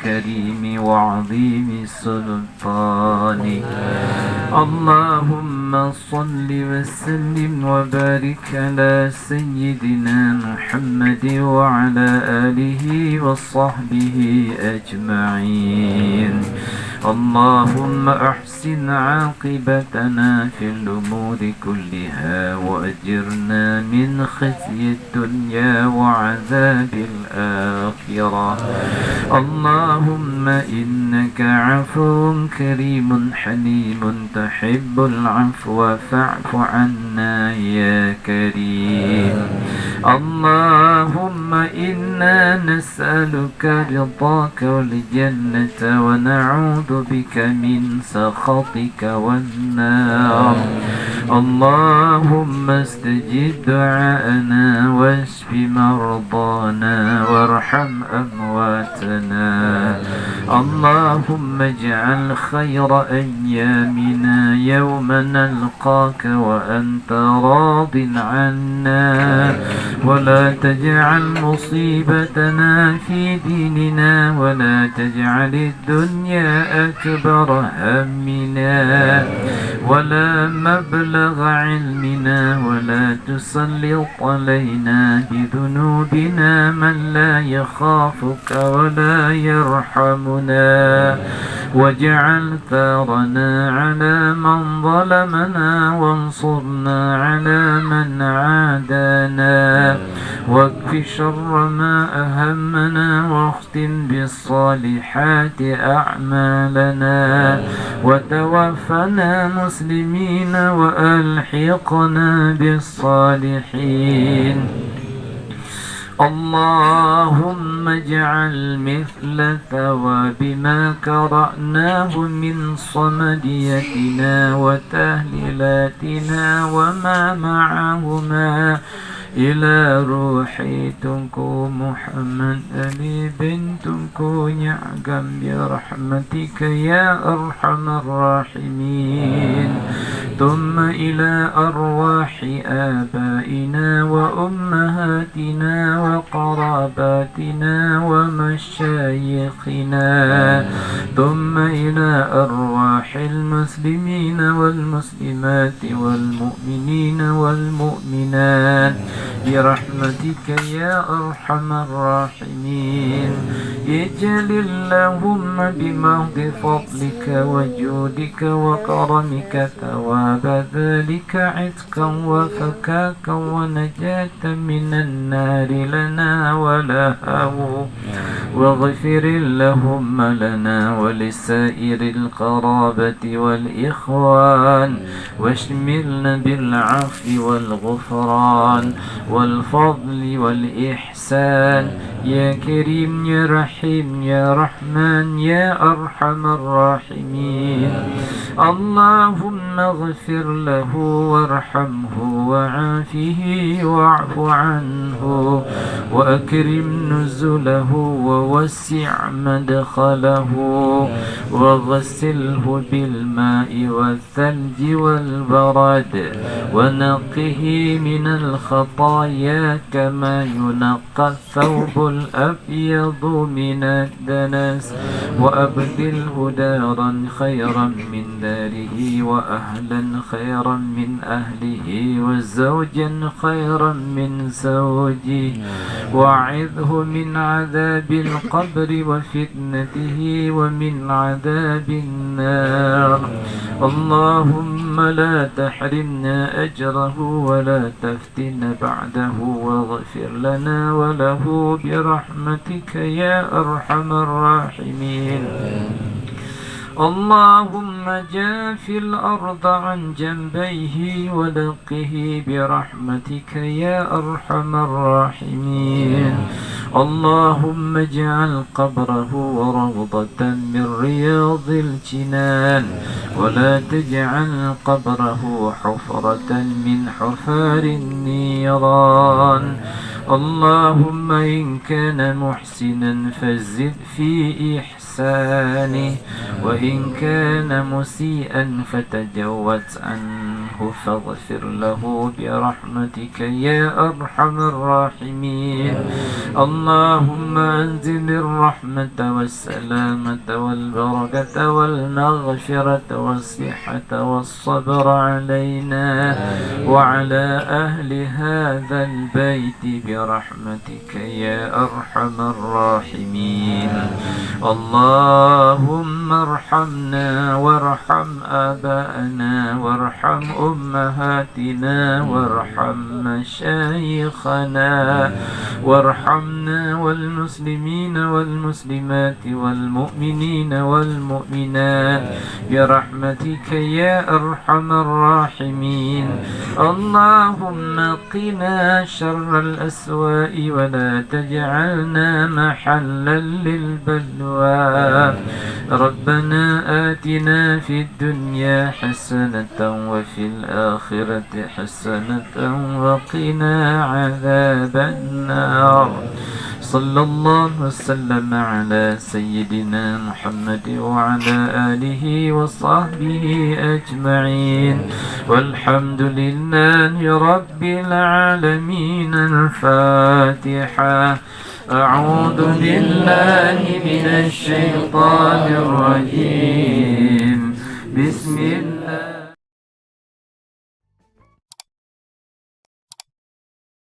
الكريم وعظيم السلطان. اللهم صل وسلم وبارك على سيدنا محمد وعلى آله وصحبه أجمعين. اللهم أحسن عاقبتنا في الأمور كلها وأجرنا من خزي الدنيا وعذاب الآخرة. اللهم إنك عفو كريم حليم تحب العفو فاعف عنا يا كريم. اللهم إنا نسألك رضاك والجنة ونعوذ بك من سخطك والنار. اللهم استجب دعاءنا واشف مرضانا وارحم أمواتنا. اللهم اجعل خير أيامنا يوم نلقاك وأنت راض عنا، ولا تجعل مصيبتنا في ديننا، ولا تجعل الدنيا أكبر همنا ولا مبلغ علمنا، ولا تسلط علينا بذنوبنا من لا يخافك ولا يرحمنا. واجعل ثارنا على من ظلمنا وانصرنا على من عادانا، واكف شر ما أهمنا واختم بالصالحات أعمالنا، وتوفنا مسلمين وألحقنا بالصالحين. اللهم اجعل مثل ثواب ما قرأناه من صمديتنا وتهليلاتنا وما معهما إلى روحي تنكو محمد علي بنتكو يعقم برحمتك يا أرحم الراحمين، ثم إلى أرواح آبائنا وأمهاتنا وقراباتنا ومشايخنا، ثم إلى أرواح المسلمين والمسلمات والمؤمنين والمؤمنات برحمتك يا أرحم الراحمين. اجعل اللهم بمهد فضلك وجودك وكرمك ثواب ذلك عتقا وفكاكا ونجاة من النار لنا ولهو، واغفر اللهم لنا ولسائر القرابة والإخوان، واشملنا بالعفو والغفران والفضل والإحسان يا كريم يا رحيم يا رحمن يا أرحم الراحمين. اللهم اغفر له وارحمه وعافه واعف عنه وأكرم نزله ووسع مدخله وغسله بالماء والثلج والبرد ونقه من الخطايا كما ينقى الثوب الأبيض من الدنس، وأبدله دارا خيرا من داره وأهلا خيرا من أهله وزوجا خيرا من زوجه، وأعذه من عذاب القبر وفتنته ومن عذاب النار. اللهم لا تحرمنا أجره ولا تفتن بعده، واغفر لنا وله برحمتك يا أرحم الراحمين. اللهم جاف الأرض عن جنبيه ولقه برحمتك يا أرحم الراحمين. اللهم اجعل قبره روضة من رياض الجنان، ولا تجعل قبره حفرة من حفار النيران. اللهم إن كان محسنا فزد في إحسانه، وإن كان مسيئا فتجاوز عنه منه فاغفر له برحمتك يا أرحم الراحمين. اللهم أنزل الرحمة والسلامة والبركة والمغفرة والصحة والصبر علينا وعلى أهل هذا البيت برحمتك يا أرحم الراحمين. اللهم ارحمنا وارحم آباءنا وارحم أمهاتنا وارحم مشايخنا وارحمنا والمسلمين والمسلمات والمؤمنين والمؤمنات برحمتك يا أرحم الراحمين. اللهم قنا شر الأسواء ولا تجعلنا محلا للبلوى. ربنا آتنا في الدنيا حسنة وفي الآخرة حسنة وقنا عذاب النار. صلى الله وسلم على سيدنا محمد وعلى آله وصحبه أجمعين والحمد لله رب العالمين. الفاتحة. أعوذ بالله من الشيطان الرجيم.